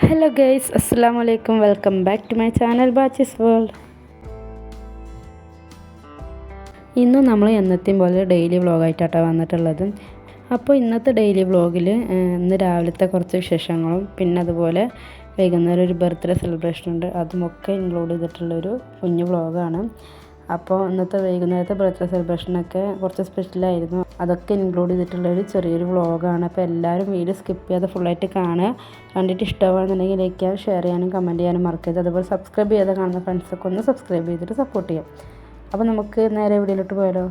Hello guys, അസ്സലാമു അലൈക്കും. Welcome back to my channel Bachi's world. ഇന്നും നമ്മൾ എന്നത്തെയും പോലെ ഡെയിലി വ്ളോഗായിട്ടാണ് വന്നിട്ടുള്ളത്. അപ്പോൾ ഇന്നത്തെ ഡെയിലി വ്ളോഗിൽ ഇന്ന് രാവിലത്തെ കുറച്ച് വിശേഷങ്ങളും പിന്നെ അതുപോലെ വൈകുന്നേരം ഒരു ബർത്ത്ഡേ സെലിബ്രേഷൻ ഉണ്ട്, അതുമൊക്കെ ഇൻക്ലൂഡ് ചെയ്തിട്ടുള്ളൊരു കുഞ്ഞു വ്ളോഗാണ്. അപ്പോൾ ഇന്നത്തെ വൈകുന്നേരത്തെ ബർത്ത്ഡേ സെലിബ്രേഷനൊക്കെ കുറച്ച് സ്പെഷ്യലായിരുന്നു, അതൊക്കെ ഇൻക്ലൂഡ് ചെയ്തിട്ടുള്ളൊരു ചെറിയൊരു വ്ളോഗാണ്. അപ്പോൾ എല്ലാവരും വീഡിയോ സ്കിപ്പ് ചെയ്യാതെ ഫുള്ളായിട്ട് കാണുക. കണ്ടിട്ട് ഇഷ്ടമാണെന്നുണ്ടെങ്കിൽ ലൈക്ക് ചെയ്യാനും ഷെയർ ചെയ്യാനും കമൻറ്റ് ചെയ്യാനും മറക്കരുത്. അതുപോലെ സബ്സ്ക്രൈബ് ചെയ്ത് കാണുന്ന ഫ്രണ്ട്സൊക്കെ ഒന്ന് സബ്സ്ക്രൈബ് ചെയ്തിട്ട് സപ്പോർട്ട് ചെയ്യാം. അപ്പോൾ നമുക്ക് നേരെ വീഡിയോയിലോട്ട് പോയാലോ.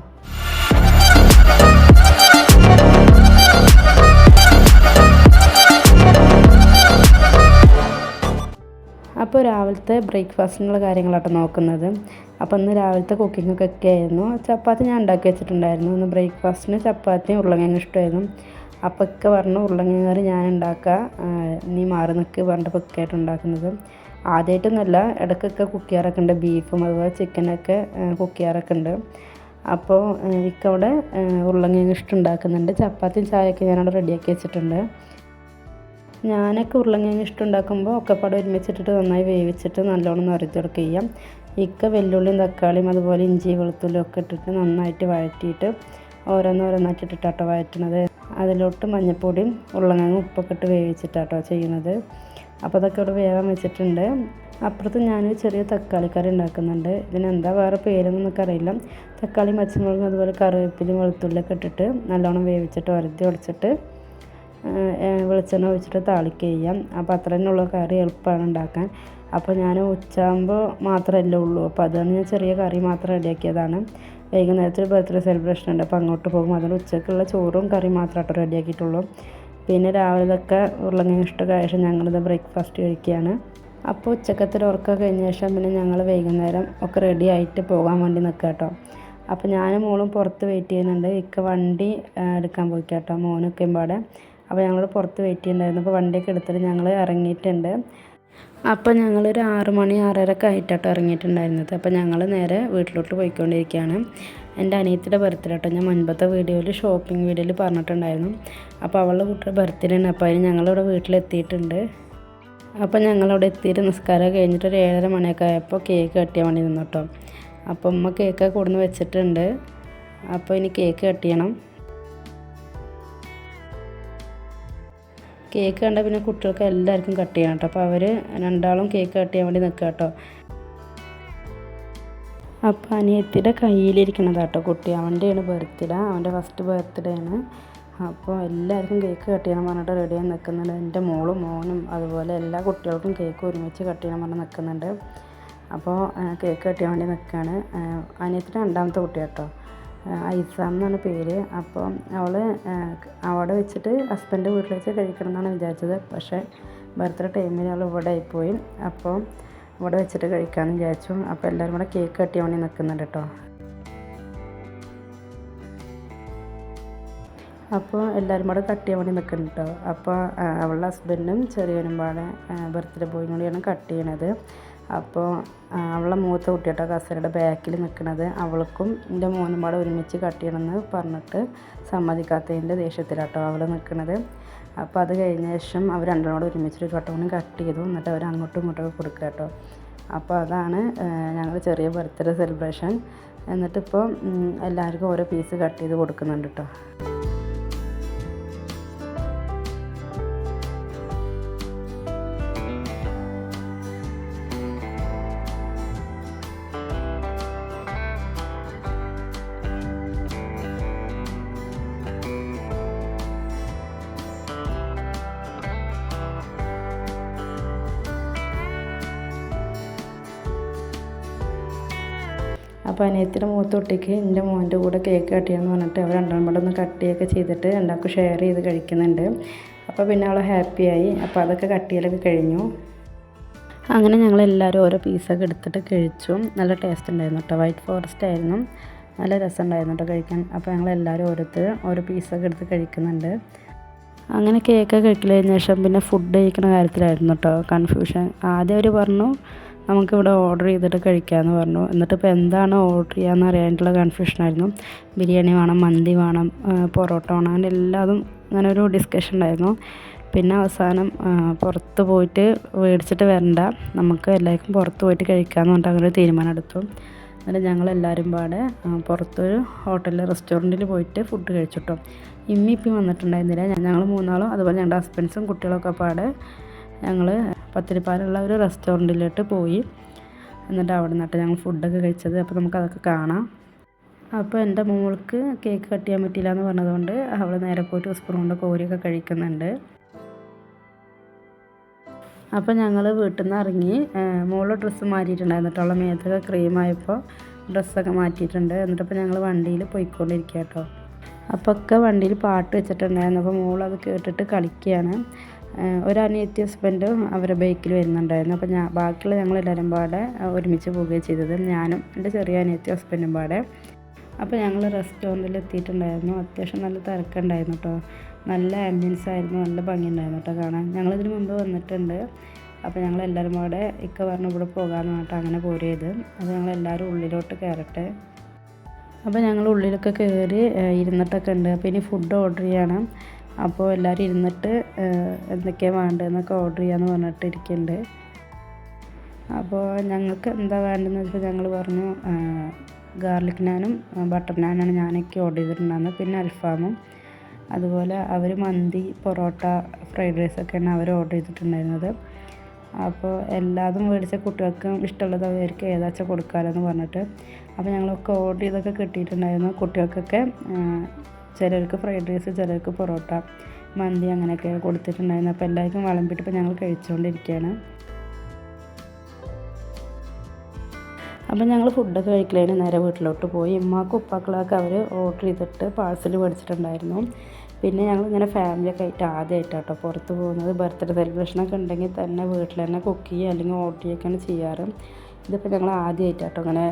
അപ്പോൾ രാവിലത്തെ ബ്രേക്ക്ഫാസ്റ്റിനുള്ള കാര്യങ്ങളാട്ടോ നോക്കുന്നത്. അപ്പോൾ ഇന്ന് രാവിലത്തെ കുക്കിങ്ങൊക്കെ ആയിരുന്നു. ചപ്പാത്തി ഞാൻ ഉണ്ടാക്കി വെച്ചിട്ടുണ്ടായിരുന്നു. ഇന്ന് ബ്രേക്ക്ഫാസ്റ്റിന് ചപ്പാത്തിയും ഉരുളക്കിഴങ്ങ് ഇഷ്ടമായിരുന്നു. അപ്പോൾ ഒക്കെ പറഞ്ഞു ഉരുളക്കിഴങ്ങ് കറി ഞാൻ ഉണ്ടാക്കുക, നീ മാറി നിൽക്ക് പറഞ്ഞിട്ട് ഒക്കെ ഉണ്ടാക്കുന്നത്. ആദ്യമായിട്ടൊന്നുമല്ല, ഇടയ്ക്കൊക്കെ കുക്ക് ചെയ്യാറൊക്കെ ഉണ്ട്. ബീഫും അതുപോലെ ചിക്കനൊക്കെ കുക്ക് ചെയ്യാറൊക്കെ ഉണ്ട്. അപ്പോൾ ഇക്കവിടെ ഉരുളക്കിഴങ്ങ് ഇഷ്ടം ഉണ്ടാക്കുന്നുണ്ട്. ചപ്പാത്തിയും ചായയൊക്കെ ഞാനവിടെ റെഡിയാക്കി വെച്ചിട്ടുണ്ട്. ഞാനൊക്കെ ഉരുളക്കിഴങ്ങ് ഇഷ്ടം ഉണ്ടാക്കുമ്പോൾ ഒക്കെപ്പാടെ ഒരുമിച്ചിട്ടിട്ട് നന്നായി വേവിച്ചിട്ട് നല്ലോണം നിറച്ചെടുക്കുക ചെയ്യാം. ഇക്ക വെല്ലുള്ളിയും തക്കാളിയും അതുപോലെ ഇഞ്ചി വെളുത്തുള്ളിയും ഒക്കെ ഇട്ടിട്ട് നന്നായിട്ട് വഴറ്റിയിട്ട് ഓരോന്നോരോന്നായിട്ട് ഇട്ടിട്ടാട്ടോ വഴറ്റണത്. അതിലോട്ട് മഞ്ഞൾപ്പൊടിയും ഉരുളക്കിഴങ്ങും ഉപ്പൊക്കെ ഇട്ട് വേവിച്ചിട്ടാട്ടോ ചെയ്യുന്നത്. അപ്പോൾ അതൊക്കെ ഇവിടെ വേവാൻ വെച്ചിട്ടുണ്ട്. അപ്പുറത്ത് ഞാനൊരു ചെറിയ തക്കാളി കറി ഉണ്ടാക്കുന്നുണ്ട്. ഇതിനെന്താ വേറെ പേരൊന്നും നമുക്കറിയില്ല. തക്കാളിയും പച്ചമുളകും അതുപോലെ കറിവേപ്പിലയും വെളുത്തുള്ളിയൊക്കെ ഇട്ടിട്ട് നല്ലോണം വേവിച്ചിട്ട് ഉടച്ചിട്ട് വെളിച്ചെണ്ണ ഒഴിച്ചിട്ട് താളിക്കുക ചെയ്യാം. അപ്പോൾ അത്ര തന്നെയുള്ള കറി എളുപ്പമാണ് ഉണ്ടാക്കാൻ. അപ്പോൾ ഞാൻ ഉച്ചയാകുമ്പോൾ മാത്രമല്ലേ ഉള്ളൂ, അപ്പോൾ അതാണ് ഞാൻ ചെറിയ കറി മാത്രം റെഡിയാക്കിയതാണ്. വൈകുന്നേരത്തിൽ ബർത്ത്ഡേ സെലിബ്രേഷൻ ഉണ്ട്, അപ്പോൾ അങ്ങോട്ട് പോകും. അതുകൊണ്ട് ഉച്ചക്കുള്ള ചോറും കറി മാത്രമായിട്ട് റെഡിയാക്കിയിട്ടുള്ളൂ. പിന്നെ രാവിലത്തെ ഉരുളക്കിഴങ്ങ് ഇഷ്ടമായ ശേഷം ഞങ്ങളിത് ബ്രേക്ക്ഫാസ്റ്റ് കഴിക്കുകയാണ്. അപ്പോൾ ഉച്ചക്കത്തെ ഉറക്കം കഴിഞ്ഞ ശേഷം പിന്നെ ഞങ്ങൾ വൈകുന്നേരം ഒക്കെ റെഡി ആയിട്ട് പോകാൻ വേണ്ടി നിൽക്കുക കേട്ടോ. അപ്പോൾ ഞാനും മോളും പുറത്ത് വെയിറ്റ് ചെയ്യുന്നുണ്ട്. ഇക്ക വണ്ടി എടുക്കാൻ പോയി കേട്ടോ, മോനൊക്കെ പാടെ. അപ്പോൾ ഞങ്ങൾ പുറത്ത് വെയിറ്റ് ചെയ്യുന്നുണ്ടായിരുന്നു. അപ്പോൾ വണ്ടിയൊക്കെ എടുത്തിട്ട് ഞങ്ങൾ ഇറങ്ങിയിട്ടുണ്ട്. അപ്പോൾ ഞങ്ങളൊരു 6 മണി 6:30 ആയിട്ടാട്ടോ ഇറങ്ങിയിട്ടുണ്ടായിരുന്നത്. അപ്പോൾ ഞങ്ങൾ നേരെ വീട്ടിലോട്ട് പോയിക്കൊണ്ടിരിക്കുകയാണ്. എൻ്റെ അനിയത്തിയുടെ ബർത്ത്ഡേ കേട്ടോ. ഞാൻ മുൻപത്തെ വീഡിയോയിൽ ഷോപ്പിംഗ് വീഡിയോയിൽ പറഞ്ഞിട്ടുണ്ടായിരുന്നു. അപ്പോൾ അവളുടെ കുട്ടിയുടെ ബർത്ത്ഡേ ആണ്. അപ്പോൾ അതിന് ഞങ്ങളിവിടെ വീട്ടിലെത്തിയിട്ടുണ്ട്. അപ്പോൾ ഞങ്ങളവിടെ എത്തിയിട്ട് നിസ്കാരം കഴിഞ്ഞിട്ട് ഒരു 7:30 മണിയൊക്കെ ആയപ്പോൾ കേക്ക് കട്ട് ചെയ്യാൻ വേണ്ടി നിന്നു കേട്ടോ. അപ്പോൾ ഉമ്മ കേക്കൊക്കെ കൊടുന്ന് വെച്ചിട്ടുണ്ട്. അപ്പോൾ ഇനി കേക്ക് കട്ട് ചെയ്യണം. കേക്ക് കണ്ടാൽ പിന്നെ കുട്ടികൾക്ക് എല്ലാവർക്കും കട്ട് ചെയ്യണം കേട്ടോ. അപ്പോൾ അവർ രണ്ടാളും കേക്ക് കട്ട് ചെയ്യാൻ വേണ്ടി നിൽക്കുക കേട്ടോ. അപ്പോൾ അനിയത്തിയുടെ കയ്യിലിരിക്കണത് കേട്ടോ കുട്ടി, അവൻ്റെയാണ് ബർത്ത്ഡേ, അവൻ്റെ ഫസ്റ്റ് ബർത്ത്ഡേ ആണ്. അപ്പോൾ എല്ലാവർക്കും കേക്ക് കട്ട് ചെയ്യണം പറഞ്ഞിട്ട് റെഡിയായി നിൽക്കുന്നുണ്ട്. എൻ്റെ മോളും മോനും അതുപോലെ എല്ലാ കുട്ടികൾക്കും കേക്ക് ഒരുമിച്ച് കട്ട് ചെയ്യണം പറഞ്ഞ് നിൽക്കുന്നുണ്ട്. അപ്പോൾ കേക്ക് കട്ട് ചെയ്യാൻ വേണ്ടി നിൽക്കുകയാണ്. അനിയത്തിൻ്റെ രണ്ടാമത്തെ കുട്ടി കേട്ടോ, ഐസാം എന്നാണ് പേര്. അപ്പോൾ അവൾ അവിടെ വെച്ചിട്ട് ഹസ്ബൻഡ് വീട്ടിൽ വെച്ച് കഴിക്കണം എന്നാണ് വിചാരിച്ചത്. പക്ഷേ ബർത്ത്ഡേ ടൈമിൽ അവൾ ഇവിടെ ആയിപ്പോയി. അപ്പോൾ ഇവിടെ വെച്ചിട്ട് കഴിക്കാമെന്ന് വിചാരിച്ചു. അപ്പോൾ എല്ലാവരും കൂടെ കേക്ക് കട്ട് ചെയ്യാൻ വേണ്ടി നിൽക്കുന്നുണ്ട് കേട്ടോ. അപ്പോൾ എല്ലാവരും കൂടെ കട്ട് ചെയ്യാൻ വേണ്ടി നിൽക്കുന്നുണ്ട് കേട്ടോ. അപ്പോൾ അവളുടെ ഹസ്ബൻഡും ചെറിയവനും പാടെ ബർത്ത്ഡേ ബോയും കൂടിയാണ് കട്ട് ചെയ്യണത്. അപ്പോൾ അവളുടെ മൂത്ത കുട്ടി കേട്ടോ കസേരയുടെ ബാക്കിൽ നിൽക്കുന്നത്. അവൾക്കും എൻ്റെ മോനും പാടെ ഒരുമിച്ച് കട്ട് ചെയ്യണമെന്ന് പറഞ്ഞിട്ട് സമ്മതിക്കാത്തതിൻ്റെ ദേഷ്യത്തിലാട്ടോ അവൾ നിൽക്കുന്നത്. അപ്പോൾ അത് കഴിഞ്ഞ ശേഷം അവർ രണ്ടും കൂടെ ഒരുമിച്ചൊരു കട്ടോണും കട്ട് ചെയ്തു. എന്നിട്ട് അവർ അങ്ങോട്ടും ഇങ്ങോട്ടൊക്കെ കൊടുക്കുക കേട്ടോ. അപ്പോൾ അതാണ് ഞങ്ങൾ ചെറിയ ബർത്ത്ഡേ സെലിബ്രേഷൻ. എന്നിട്ടിപ്പോൾ എല്ലാവർക്കും ഓരോ പീസ് കട്ട് ചെയ്ത് കൊടുക്കുന്നുണ്ട് കേട്ടോ. അപ്പോൾ അനിയത്തിൻ്റെ മൂത്ത കുട്ടിക്ക് എൻ്റെ മോൻ്റെ കൂടെ കേക്ക് കട്ട് ചെയ്യണമെന്ന് പറഞ്ഞിട്ട് അവർ രണ്ടാം കൂടെ ഒന്ന് കട്ട് ചെയ്യുകയൊക്കെ ചെയ്തിട്ട് രണ്ടാൾക്കും ഷെയർ ചെയ്ത് കഴിക്കുന്നുണ്ട്. അപ്പോൾ പിന്നെ അവൾ ഹാപ്പിയായി. അപ്പോൾ അതൊക്കെ കട്ട് ചെയ്യലൊക്കെ കഴിഞ്ഞു. അങ്ങനെ ഞങ്ങളെല്ലാവരും ഓരോ പീസൊക്കെ എടുത്തിട്ട് കഴിച്ചു. നല്ല ടേസ്റ്റ് ഉണ്ടായിരുന്നു കേട്ടോ. വൈറ്റ് ഫോറസ്റ്റ് ആയിരുന്നു, നല്ല രസം ഉണ്ടായിരുന്നു കേട്ടോ കഴിക്കാൻ. അപ്പോൾ ഞങ്ങളെല്ലാവരും ഓരോ പീസൊക്കെ എടുത്ത് കഴിക്കുന്നുണ്ട്. അങ്ങനെ കേക്കൊക്കെ കഴിക്കൽ കഴിഞ്ഞ ശേഷം പിന്നെ ഫുഡ് കഴിക്കുന്ന കാര്യത്തിലായിരുന്നു കേട്ടോ കൺഫ്യൂഷൻ. ആദ്യം അവർ പറഞ്ഞു നമുക്കിവിടെ ഓർഡർ ചെയ്തിട്ട് കഴിക്കാമെന്ന് പറഞ്ഞു. എന്നിട്ടിപ്പോൾ എന്താണ് ഓർഡർ ചെയ്യാമെന്ന് അറിയാനായിട്ടുള്ള കൺഫ്യൂഷനായിരുന്നു. ബിരിയാണി വേണം, മന്തി വേണം, പൊറോട്ട വേണം, അങ്ങനെ എല്ലാതും അങ്ങനെ ഒരു ഡിസ്കഷൻ ഉണ്ടായിരുന്നു. പിന്നെ അവസാനം പുറത്ത് പോയിട്ട് മേടിച്ചിട്ട് വരണ്ട, നമുക്ക് എല്ലാവർക്കും പുറത്ത് പോയിട്ട് കഴിക്കാമെന്ന് പറഞ്ഞിട്ട് അങ്ങനെ ഒരു തീരുമാനം എടുത്തു. എന്നിട്ട് ഞങ്ങളെല്ലാവരും പാടെ പുറത്തൊരു ഹോട്ടലിൽ റെസ്റ്റോറൻറ്റിൽ പോയിട്ട് ഫുഡ് കഴിച്ചിട്ടോ. ഇപ്പം വന്നിട്ടുണ്ടായിരുന്നില്ല. ഞങ്ങൾ മൂന്നാളും അതുപോലെ ഞങ്ങളുടെ ഹസ്ബൻഡ്സും കുട്ടികളൊക്കെ പാടെ ഞങ്ങൾ പത്തിരിപ്പാലുള്ള ഒരു റെസ്റ്റോറൻറ്റിലോട്ട് പോയി. എന്നിട്ട് അവിടെ നിന്നിട്ട് ഞങ്ങൾ ഫുഡൊക്കെ കഴിച്ചത്. അപ്പോൾ നമുക്കതൊക്കെ കാണാം. അപ്പോൾ എൻ്റെ മോൾക്ക് കേക്ക് കട്ട് ചെയ്യാൻ പറ്റില്ല എന്ന് പറഞ്ഞതുകൊണ്ട് അവൾ നേരെ പോയിട്ട് സ്പൂൺ കൊണ്ട് കോരിയൊക്കെ കഴിക്കുന്നുണ്ട്. അപ്പോൾ ഞങ്ങൾ വീട്ടിൽ നിന്ന് ഇറങ്ങി. മോള് ഡ്രസ്സ് മാറ്റിയിട്ടുണ്ടായിരുന്നു കേട്ടോ. അവളെ മേത്തൊക്കെ ക്രീമായപ്പോൾ ഡ്രസ്സൊക്കെ മാറ്റിയിട്ടുണ്ട്. എന്നിട്ടിപ്പോൾ ഞങ്ങൾ വണ്ടിയിൽ പോയിക്കൊണ്ടിരിക്കുക കേട്ടോ. അപ്പോൾ ഒക്കെ വണ്ടിയിൽ പാട്ട് വെച്ചിട്ടുണ്ടായിരുന്നു. അപ്പോൾ മോളത് കേട്ടിട്ട് കളിക്കുകയാണ്. ഒരനിയത്തി ഹസ്ബൻഡും അവരെ ബൈക്കിൽ വരുന്നുണ്ടായിരുന്നു. അപ്പോൾ ബാക്കിയുള്ള ഞങ്ങളെല്ലാവരും പാടെ ഒരുമിച്ച് പോവുകയും ചെയ്തത്, ഞാനും എൻ്റെ ചെറിയ അനിയത്തി ഹസ്ബൻഡും പാടെ. അപ്പോൾ ഞങ്ങൾ റെസ്റ്റോറൻറ്റിൽ എത്തിയിട്ടുണ്ടായിരുന്നു. അത്യാവശ്യം നല്ല തിരക്കുണ്ടായിരുന്നു കേട്ടോ. നല്ല ആംബിയൻസ് ആയിരുന്നു, നല്ല ഭംഗിയുണ്ടായിരുന്നു കേട്ടോ കാണാൻ. ഞങ്ങളിതിന് മുമ്പ് വന്നിട്ടുണ്ട്. അപ്പോൾ ഞങ്ങളെല്ലാവരും കൂടെ ഇക്ക പറഞ്ഞു ഇവിടെ പോകാമെന്ന് പറഞ്ഞിട്ട് അങ്ങനെ പോരേത്. അപ്പോൾ ഞങ്ങളെല്ലാവരും ഉള്ളിലോട്ട് കയറട്ടെ. അപ്പോൾ ഞങ്ങൾ ഉള്ളിലൊക്കെ കയറി ഇരുന്നിട്ടൊക്കെ ഉണ്ട്. അപ്പോൾ ഇനി ഫുഡ് ഓർഡർ ചെയ്യണം. അപ്പോൾ എല്ലാവരും ഇരുന്നിട്ട് എന്തൊക്കെയാണ് വേണ്ടതെന്നൊക്കെ ഓർഡർ ചെയ്യാമെന്ന് പറഞ്ഞിട്ട് ഇരിക്കുന്നുണ്ട്. അപ്പോൾ ഞങ്ങൾക്ക് എന്താ വേണ്ടതെന്ന് വെച്ചാൽ ഞങ്ങൾ പറഞ്ഞു ഗാർലിക് നാനും ബട്ടർ നാനാണ് ഞാനൊക്കെ ഓർഡർ ചെയ്തിട്ടുണ്ടായിരുന്നത്. പിന്നെ അൽഫാമും അതുപോലെ അവർ മന്തി, പൊറോട്ട, ഫ്രൈഡ് റൈസൊക്കെയാണ് അവർ ഓർഡർ ചെയ്തിട്ടുണ്ടായിരുന്നത്. അപ്പോൾ എല്ലാതും മേടിച്ച കുട്ടികൾക്ക് ഇഷ്ടമുള്ളത് അവർക്ക് ഏതാച്ചാൽ കൊടുക്കാമല്ലോ എന്ന് പറഞ്ഞിട്ട് അപ്പോൾ ഞങ്ങളൊക്കെ ഓർഡർ ചെയ്തൊക്കെ കിട്ടിയിട്ടുണ്ടായിരുന്നു. കുട്ടികൾക്കൊക്കെ ചിലർക്ക് ഫ്രൈഡ് റൈസ്, ചിലർക്ക് പൊറോട്ട, മന്തി അങ്ങനെയൊക്കെ കൊടുത്തിട്ടുണ്ടായിരുന്നു. അപ്പോൾ എല്ലാവർക്കും വിളമ്പിയിട്ട് ഇപ്പോൾ ഞങ്ങൾ കഴിച്ചുകൊണ്ടിരിക്കുകയാണ്. അപ്പോൾ ഞങ്ങൾ ഫുഡൊക്കെ കഴിക്കലതിന് നേരെ വീട്ടിലോട്ട് പോയി. ഉമ്മാക്കും ഉപ്പാക്കളൊക്കെ അവർ ഓർഡർ ചെയ്തിട്ട് പാഴ്സൽ മേടിച്ചിട്ടുണ്ടായിരുന്നു. പിന്നെ ഞങ്ങളിങ്ങനെ ഫാമിലിയൊക്കെ ആയിട്ട് ആദ്യമായിട്ടാട്ടോ പുറത്ത് പോകുന്നത്. ബർത്ത്ഡേ സെലിബ്രേഷനൊക്കെ ഉണ്ടെങ്കിൽ തന്നെ വീട്ടിൽ തന്നെ കുക്ക് ചെയ്യുക അല്ലെങ്കിൽ ഓർഡർ ചെയ്യുകയൊക്കെയാണ് ചെയ്യാറ്. ഇതിപ്പോൾ ഞങ്ങൾ ആദ്യമായിട്ടാട്ടോ അങ്ങനെ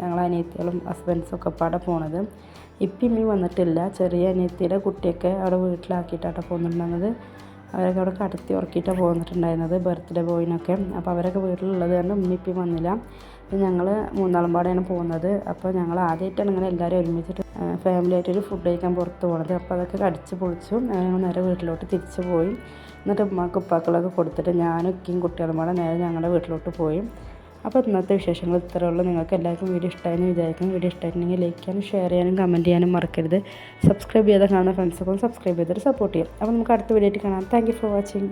ഞങ്ങൾ അനിയത്തികളും ഹസ്ബൻഡ്സൊക്കെ പാടെ പോണത്. ഇപ്പം വന്നിട്ടില്ല. ചെറിയ അനിയത്തിയുടെ കുട്ടിയൊക്കെ അവിടെ വീട്ടിലാക്കിയിട്ടാട്ടോ പോകുന്നുണ്ടായിരുന്നത്. അവരൊക്കെ അവിടെ കടത്തി ഉറക്കിയിട്ടാണ് പോന്നിട്ടുണ്ടായിരുന്നത് ബർത്ത്ഡേ ബോയിനൊക്കെ. അപ്പോൾ അവരൊക്കെ വീട്ടിലുള്ളത് കാരണം ഇപ്പം വന്നില്ല. ഞങ്ങൾ മൂന്നാളും പാടെയാണ് പോകുന്നത്. അപ്പോൾ ഞങ്ങൾ ആദ്യമായിട്ടാണ് ഇങ്ങനെ എല്ലാവരും ഒരുമിച്ചിട്ട് ഫാമിലി ആയിട്ടൊരു ഫുഡ് കഴിക്കാൻ പുറത്ത് പോകുന്നത്. അപ്പോൾ അതൊക്കെ കടിച്ച് പൊളിച്ചു ഞങ്ങൾ നേരെ വീട്ടിലോട്ട് തിരിച്ച് പോയി. എന്നിട്ട് ഉമ്മാക്ക് ഉപ്പാക്കളൊക്കെ കൊടുത്തിട്ട് ഞാനും ഇക്കയും കുട്ടികളും പാടെ നേരെ ഞങ്ങളുടെ വീട്ടിലോട്ട് പോയി. അപ്പോൾ ഇന്നത്തെ വിശേഷങ്ങൾ ഇത്രയേ ഉള്ളൂ. നിങ്ങൾക്ക് എല്ലാവർക്കും വീഡിയോ ഇഷ്ടമായെന്ന് വിചാരിക്കും. വീഡിയോ ഇഷ്ടമായിട്ടുണ്ടെങ്കിൽ ലൈക്ക് ചെയ്യാനും ഷെയർ ചെയ്യാനും കമൻറ്റ് ചെയ്യാനും മറക്കരുത്. സബ്സ്ക്രൈബ് ചെയ്താൽ കാണുന്ന ഫ്രണ്ട്സൊക്കെ സബ്സ്ക്രൈബ് ചെയ്തിട്ട് സപ്പോർട്ട് ചെയ്യാം. അപ്പോൾ നമുക്ക് അടുത്ത വീഡിയോ ആയിട്ട് കാണാം. Thank you for watching.